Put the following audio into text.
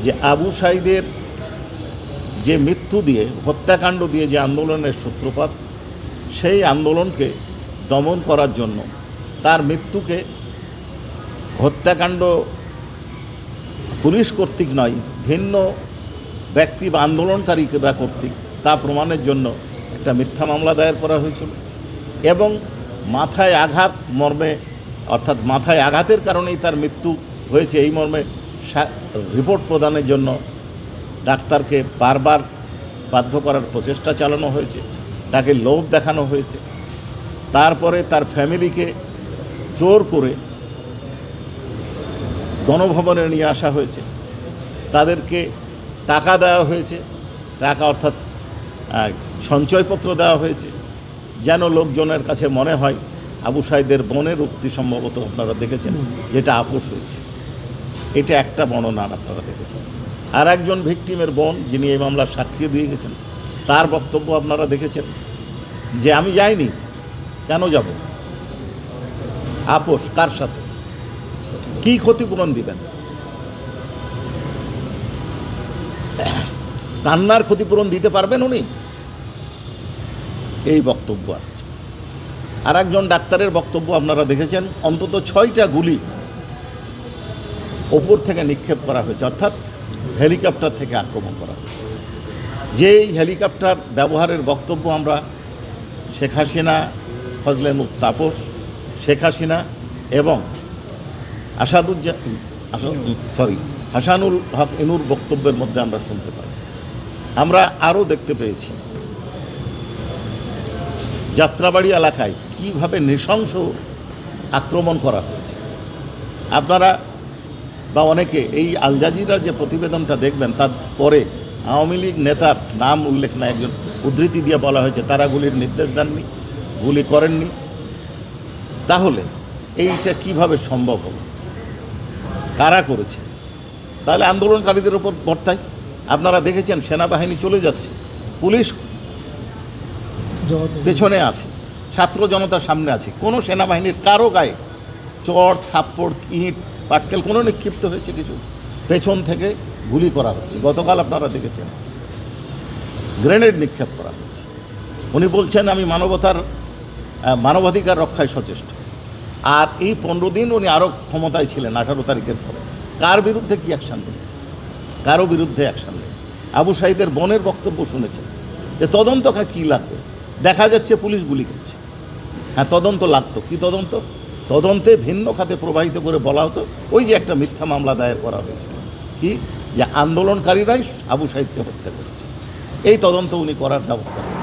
যে আবু সাঈদের যে মৃত্যু দিয়ে, হত্যাকাণ্ড দিয়ে যে আন্দোলনের সূত্রপাত, সেই আন্দোলনকে দমন করার জন্য তার মৃত্যুকে হত্যাকাণ্ড পুলিশ কর্তৃক নয়, ভিন্ন ব্যক্তি বা আন্দোলনকারীরা কর্তৃক তা প্রমাণের জন্য একটা মিথ্যা মামলা দায়ের করা হয়েছিল এবং মাথায় আঘাত মর্মে, অর্থাৎ মাথায় আঘাতের কারণেই তার মৃত্যু হয়েছে এই মর্মে রিপোর্ট প্রদানের জন্য ডাক্তারকে বারবার বাধ্য করার প্রচেষ্টা চালানো হয়েছে, তাকে লোভ দেখানো হয়েছে। তারপরে তার ফ্যামিলিকে জোর করে গণভবনে নিয়ে আসা হয়েছে, তাদেরকে টাকা দেওয়া হয়েছে, টাকা অর্থাৎ সঞ্চয়পত্র দেওয়া হয়েছে, যেন লোকজনের কাছে মনে হয় আবু সাঈদের বোনের উক্তি সম্ভবত আপনারা দেখেছেন যেটা আপোষ হয়েছে। এটা একটা বর্ণনা আপনারা দেখেছেন। আর একজন ভিকটিমের বোন যিনি এই মামলার সাক্ষী দিয়ে গেছেন, তার বক্তব্য আপনারা দেখেছেন যে আমি যাইনি, কেন যাব, আপোষ কার সাথে, কি ক্ষতিপূরণ দিবেন, কান্নার ক্ষতিপূরণ দিতে পারবেন উনি, এই বক্তব্য আসছে। আর একজন ডাক্তারের বক্তব্য আপনারা দেখেছেন, অন্তত 6টা গুলি ওপর থেকে নিক্ষেপ করা হয়েছে, অর্থাৎ হেলিকপ্টার থেকে আক্রমণ করা হয়েছে। যেই হেলিকপ্টার ব্যবহারের বক্তব্য আমরা শেখ হাসিনা, ফজলে তাপস, শেখ হাসিনা এবং হাসানুল হক ইনুর বক্তব্যের মধ্যে আমরা শুনতে পাই। আমরা আরও দেখতে পেয়েছি যাত্রাবাড়ি এলাকায় কীভাবে নৃশংস আক্রমণ করা হয়েছে। আপনারা বা অনেকে এই আল জাজিরার যে প্রতিবেদনটা দেখবেন, তার পরে আওয়ামী লীগ নেতার নাম উল্লেখ না, একজন উদ্ধৃতি দিয়ে বলা হয়েছে তারা গুলির নির্দেশ দেননি, গুলি করেননি। তাহলে এইটা কিভাবে সম্ভব হবে, কারা করেছে? তাহলে আন্দোলনকারীদের ওপর বর্তায়। আপনারা দেখেছেন সেনাবাহিনী চলে যাচ্ছে, পুলিশ পেছনে আছে, ছাত্র জনতার সামনে আছে, কোনো সেনাবাহিনীর কারো গায়ে চড় থাপ্পড় ইট পাটকেল কোনো নিক্ষিপ্ত হয়েছে কিছু? পেছন থেকে গুলি করা হচ্ছে। গতকাল আপনারা দেখেছেন গ্রেনেড নিক্ষেপ করা হয়েছে। উনি বলছেন আমি মানবাধিকার রক্ষায় সচেষ্ট। আর এই 15 দিন উনি আরও ক্ষমতায় ছিলেন, 18 তারিখের পরে কার বিরুদ্ধে কি অ্যাকশান নিয়েছে? কারো বিরুদ্ধে অ্যাকশান নেই। আবু সাঈদের বোনের বক্তব্য শুনেছেন যে তদন্ত কী লাগবে, দেখা যাচ্ছে পুলিশ গুলি করছে। হ্যাঁ, তদন্ত লাগতো, কি তদন্ত? তদন্তে ভিন্ন খাতে প্রবাহিত করে বলা হতো ওই যে একটা মিথ্যা মামলা দায়ের করা হয়েছিল, কি যে আন্দোলনকারীরাই আবু সাঈদকে হত্যা করেছে, এই তদন্ত উনি করার ব্যবস্থা করেন।